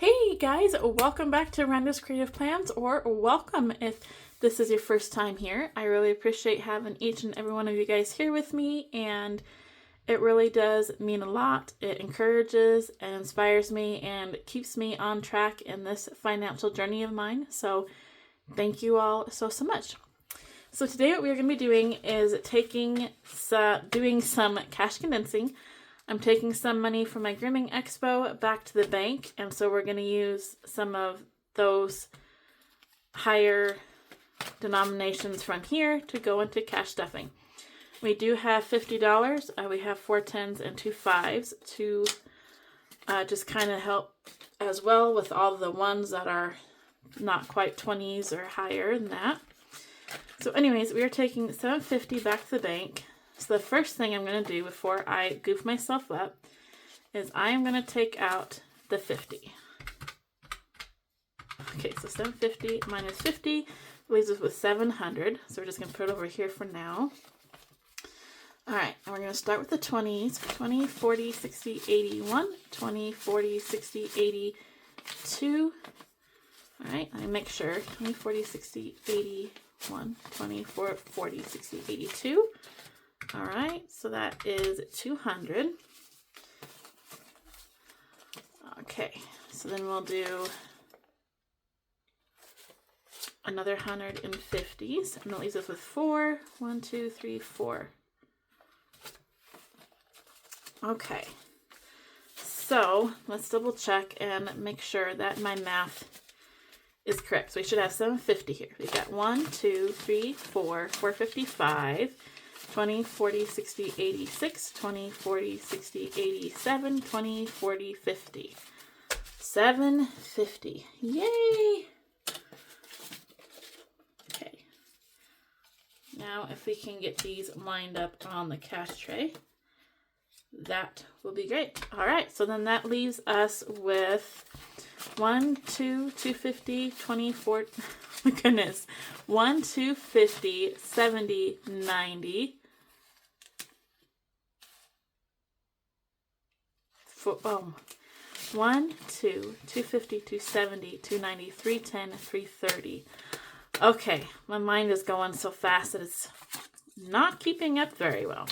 Hey guys, welcome back to Renda's Creative Plans, or welcome if this is your first time here. I really appreciate having each and every one of you guys here with me, and it really does mean a lot. It encourages and inspires me and keeps me on track in this financial journey of mine. So thank you all so much. So today what we're going to be doing is doing some cash condensing. I'm taking some money from my grooming expo back to the bank, and so we're going to use some of those higher denominations from here to go into cash stuffing. We do have $50. We have 4 10s and 2 5s to just kind of help as well with all the ones that are not quite 20s or higher than that. So anyways, we are taking $750 back to the bank. So the first thing I'm going to do before I goof myself up is I am going to take out the 50. Okay, so 750 minus 50 leaves us with 700. So we're just going to put it over here for now. All right, and we're going to start with the 20s. 20, 40, 60, 81. 20, 40, 60, 82. All right, let me make sure. 20, 40, 60, 81. 20, 40, 60, 82. All right, so that is 200. Okay, so then we'll do another 150s, and that leaves us with 4. 1, 2, 3, 4. Okay, so let's double check and make sure that my math is correct. So we should have 750 here. We've got 1, 2, 3, 4, 455. 20, 40, 60, 86, 20, 40, 60, 87, 20, 40, 50. 750. Yay! Okay. Now, if we can get these lined up on the cash tray, that will be great. All right, so then that leaves us with 1, 2, 250, 24, oh my goodness, 1, 250, 70, 90. Oh, 1, 2, 250, 270, 290, 310, 330. Okay, my mind is going so fast that it's not keeping up very well.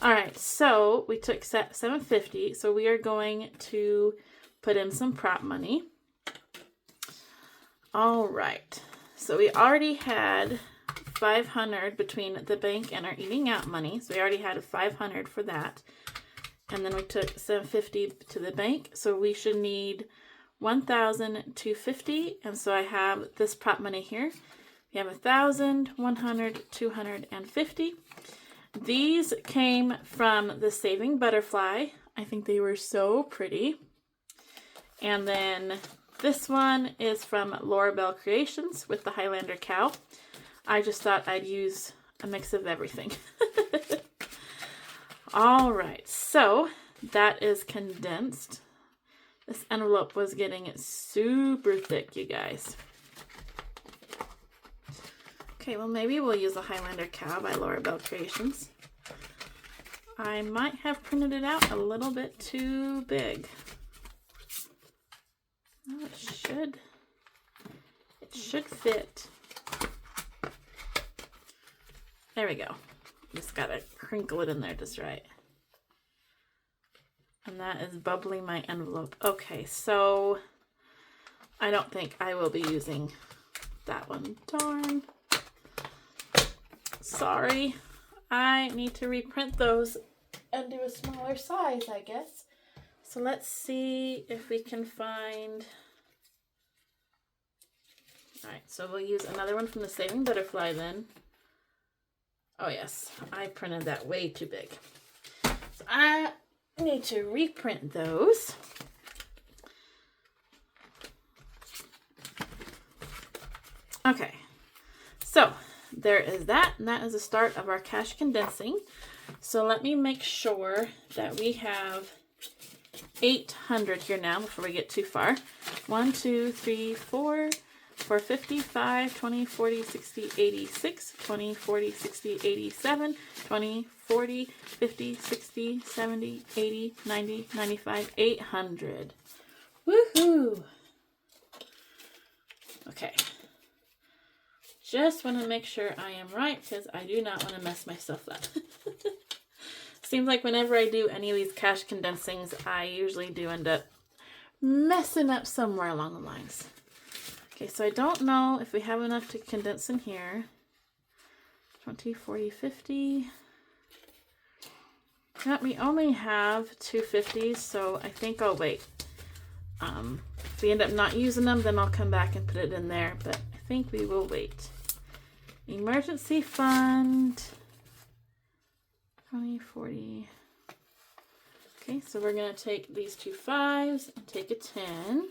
All right, so we took 750, so we are going to put in some prop money. All right, so we already had 500 between the bank and our eating out money, so we already had a 500 for that. And then we took 750 to the bank, so we should need 1,250. And so I have this prop money here. We have 1,000, 100, 250. These came from the Saving Butterfly. I think they were so pretty. And then this one is from Laura Bell Creations with the Highlander cow. I just thought I'd use a mix of everything. All right, so that is condensed. This envelope was getting super thick, you guys. Okay, well, maybe we'll use the Highlander cow by Laura Bell Creations. I might have printed it out a little bit too big. Oh, it should fit. There we go. Just gotta crinkle it in there just right. And that is bubbling my envelope. Okay, so I don't think I will be using that one. Darn. Sorry. I need to reprint those and do a smaller size, I guess. So let's see if we can find... Alright, so we'll use another one from the Saving Butterfly then. Oh yes, I printed that way too big. So I need to reprint those. Okay, so there is that, and that is the start of our cash condensing. So let me make sure that we have 800 here now before we get too far. 1, 2, 3, 4... 455, 20, 40, 60, 86, 20, 40, 60, 87, 20, 40, 50, 60, 70, 80, 90, 95, 800. Woohoo! Okay. Just want to make sure I am right because I do not want to mess myself up. Seems like whenever I do any of these cash condensings, I usually do end up messing up somewhere along the lines. Okay, so I don't know if we have enough to condense in here. 20, 40, 50. Yep, we only have 2 50s, so I think I'll wait. If we end up not using them, then I'll come back and put it in there, but I think we will wait. Emergency fund. 20, 40. Okay, so we're going to take these 2 5s and take a 10.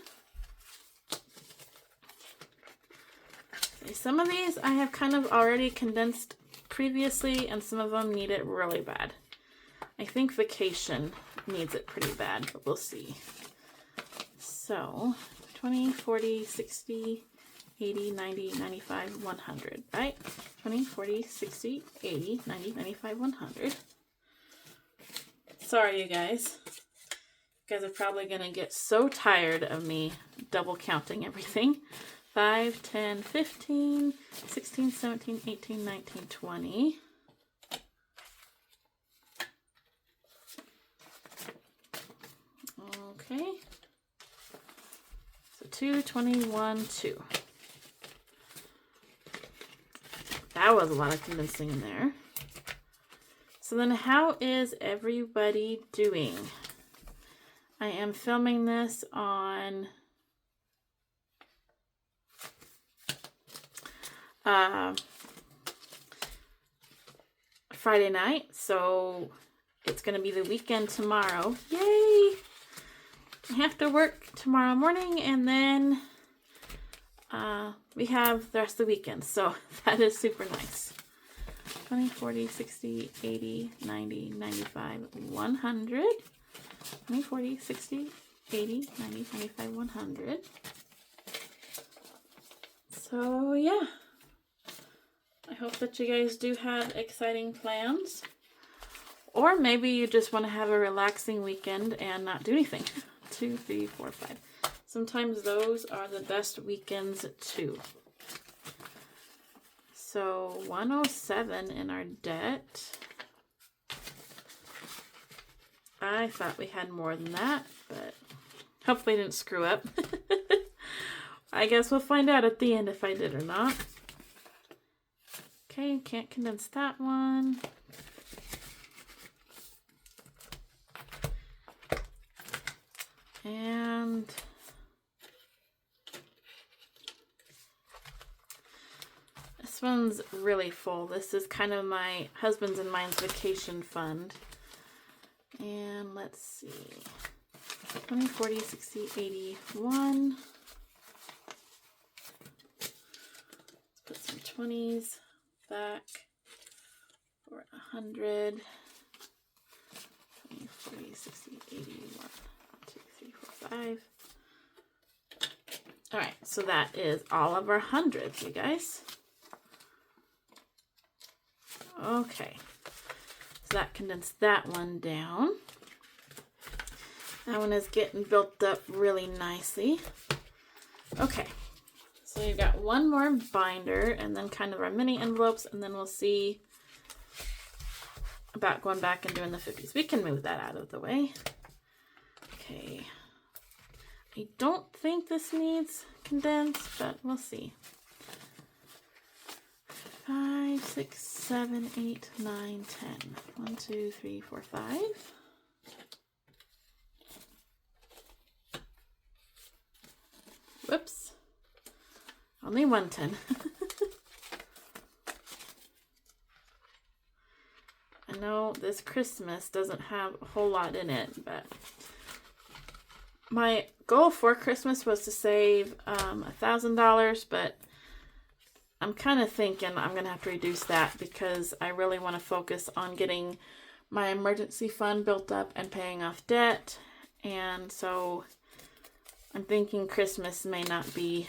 Okay, some of these I have kind of already condensed previously, and some of them need it really bad. I think vacation needs it pretty bad, but we'll see. So 20, 40, 60, 80, 90, 95, 100, right? 20, 40, 60, 80, 90, 95, 100. Sorry, you guys. You guys are probably going to get so tired of me double counting everything. 5, 10, 15, 16, 17, 18, 19, 20. Okay. So 2, 21, 2. That was a lot of condensing in there. So then how is everybody doing? I am filming this on Friday night, so it's going to be the weekend tomorrow. Yay! I have to work tomorrow morning, and then we have the rest of the weekend, so that is super nice. 20, 40, 60, 80, 90, 95, 100. 20, 40, 60, 80, 90, 95, 100. So, yeah. I hope that you guys do have exciting plans. Or maybe you just want to have a relaxing weekend and not do anything. 2, 3, 4, 5. Sometimes those are the best weekends too. So 107 in our debt. I thought we had more than that, but hopefully I didn't screw up. I guess we'll find out at the end if I did or not. Okay, can't condense that one. And this one's really full. This is kind of my husband's and mine's vacation fund. And let's see. 20, 40, 60, 81. Let's put some 20s back for 100. 20, 40, 60, 81. 2, 3, 4, 5. All right, so that is all of our hundreds, you guys. Okay, so that condensed that one down. That one is getting built up really nicely. Okay, so we've got one more binder and then kind of our mini envelopes, and then we'll see about going back and doing the 50s. We can move that out of the way. Okay, I don't think this needs condensed, but we'll see. 5, 6, 7, 8, 9, 10. 1, 2, 3, 4, 5. Whoops. Only 110. I know this Christmas doesn't have a whole lot in it, but my goal for Christmas was to save $1,000, but I'm kind of thinking I'm going to have to reduce that because I really want to focus on getting my emergency fund built up and paying off debt. And so I'm thinking Christmas may not be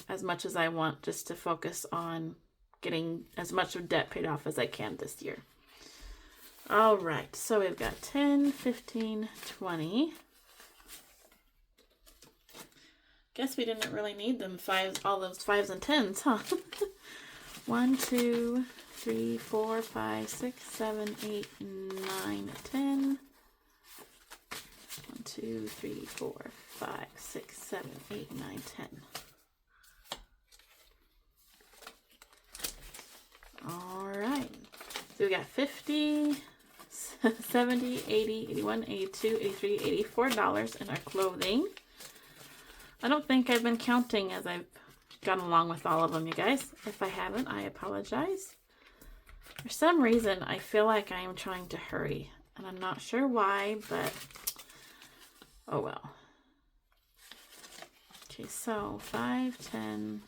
as much as I want, just to focus on getting as much of debt paid off as I can this year. All right, so we've got 10, 15, 20. Guess we didn't really need them all those 5s and 10s, huh? 1, 2, 3, 4, 5, 6, 7, 8, 9, 10. 1, 2, 3, 4, 5, 6, 7, 8, 9, 10. All right. So we got 50, 70, 80, 81, 82, 83, $84 in our clothing. I don't think I've been counting as I've gone along with all of them, you guys. If I haven't, I apologize. For some reason, I feel like I am trying to hurry, and I'm not sure why, but oh well. Okay, so 5, 10,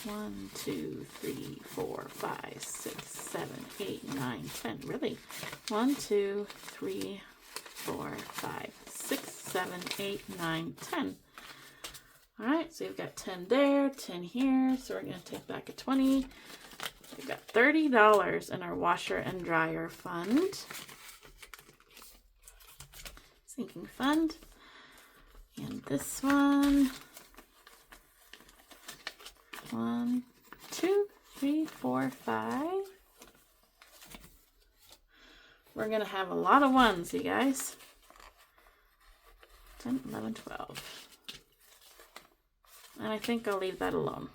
1, 2, 3, 4, 5, 6, 7, 8, 9, 10. Really? 1, 2, 3, 4, 5, 6, 7, 8, 9, 10. All right, so you've got 10 there, 10 here. So we're going to take back a 20. We've got $30 in our washer and dryer fund. Sinking fund. And this one. 1, 2, 3, 4, 5. We're going to have a lot of ones, you guys. 10, 11, 12. And I think I'll leave that alone.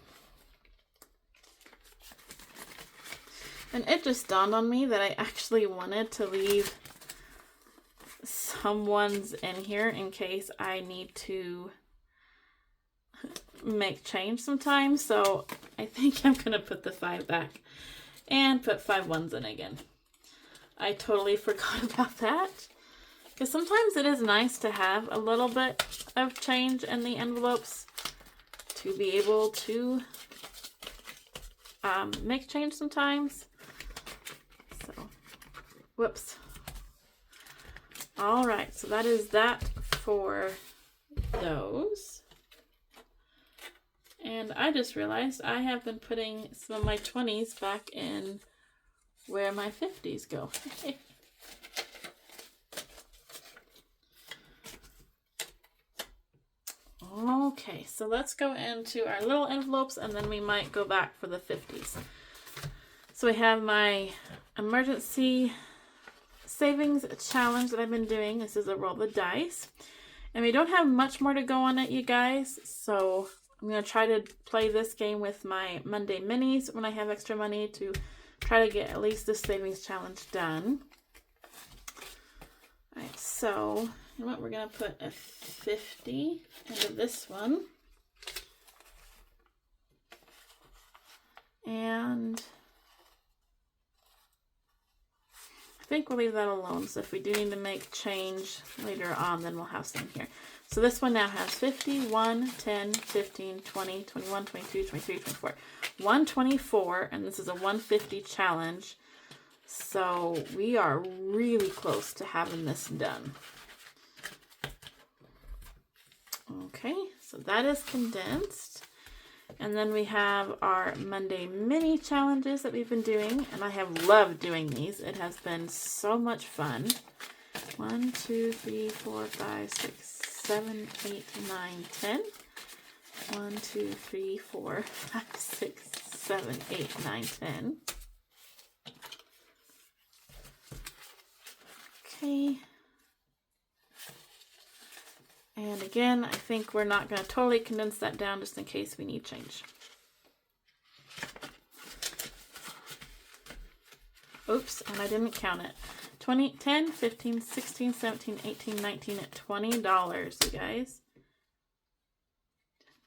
And it just dawned on me that I actually wanted to leave some ones in here in case I need to make change sometimes. So I think I'm going to put the 5 back and put 5 ones in again. I totally forgot about that. Because sometimes it is nice to have a little bit of change in the envelopes to be able to make change sometimes. So, whoops. All right, so that is that for those. And I just realized I have been putting some of my 20s back in where my 50s go. Okay, so let's go into our little envelopes and then we might go back for the 50s. So we have my emergency savings challenge that I've been doing. This is a roll the dice. And we don't have much more to go on it, you guys. So I'm going to try to play this game with my Monday minis when I have extra money to try to get at least this savings challenge done. All right, so you know what? We're going to put a 50 into this one. And I think we'll leave that alone. So if we do need to make change later on, then we'll have some here. So this one now has 50, 1, 10, 15, 20, 21, 22, 23, 24. 124, and this is a 150 challenge. So we are really close to having this done. Okay, so that is condensed. And then we have our Monday mini challenges that we've been doing. And I have loved doing these. It has been so much fun. 1, 2, 3, 4, 5, 6, 7, 8, 9, 10. 1, 2, 3, 4, 5, 6, 7, 8, 9, 10. Okay. And again, I think we're not going to totally condense that down just in case we need change. Oops, and I didn't count it. 20, 10, 15, 16, 17, 18, 19, $20, you guys.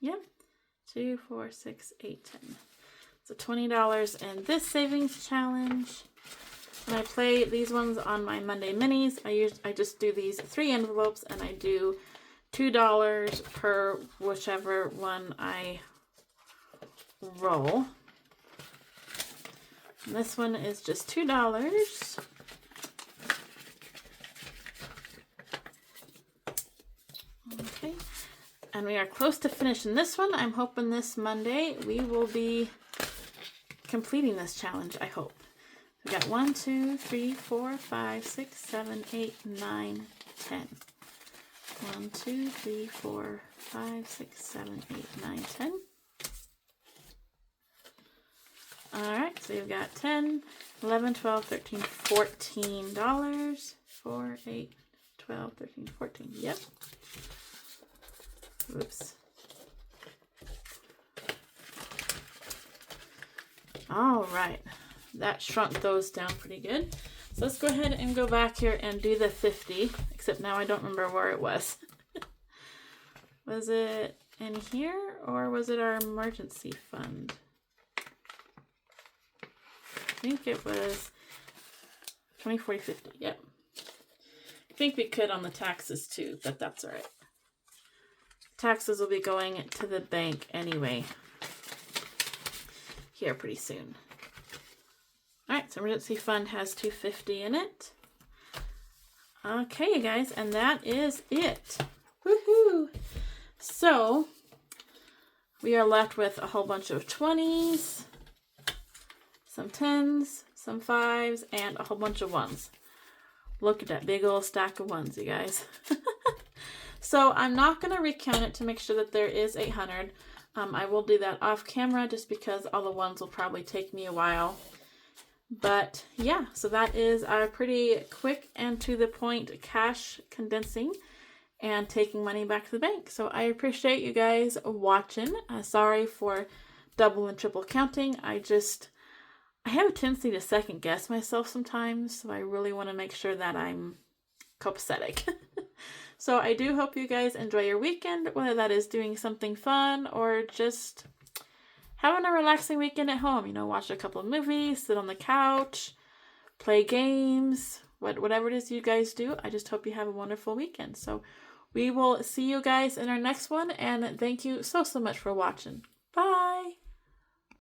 Yep. 2, 4, 6, 8, 10. So $20 in this savings challenge. When I play these ones on my Monday minis, I just do these 3 envelopes and I do $2 per whichever one I roll. And this one is just $2. Okay. And we are close to finishing this one. I'm hoping this Monday we will be completing this challenge, I hope. We got 1, 2, 3, 4, 5, 6, 7, 8, 9, 10. 1, 2, 3, 4, 5, 6, 7, 8, 9, 10. Alright, so you've got 10, 11, 12, 13, $14. 4, 8, 12, 13, 14. Yep. Oops. Alright. That shrunk those down pretty good. So let's go ahead and go back here and do the 50. Except now I don't remember where it was. Was it in here or was it our emergency fund? I think it was 20, 40, 50. Yep. I think we could on the taxes too, but that's all right. Taxes will be going to the bank anyway here pretty soon. All right, so emergency fund has 250 in it. Okay, you guys, and that is it. Woohoo! So we are left with a whole bunch of 20s, some 10s, some 5s, and a whole bunch of 1s. Look at that big old stack of 1s, you guys. So I'm not going to recount it to make sure that there is 800. I will do that off camera just because all the 1s will probably take me a while. But yeah, so that is our pretty quick and to the point cash condensing and taking money back to the bank. So I appreciate you guys watching. Sorry for double and triple counting. I have a tendency to second guess myself sometimes. So I really want to make sure that I'm copacetic. So I do hope you guys enjoy your weekend, whether that is doing something fun or just having a relaxing weekend at home. You know, watch a couple of movies, sit on the couch, play games, whatever it is you guys do. I just hope you have a wonderful weekend. So we will see you guys in our next one, and thank you so much for watching. Bye!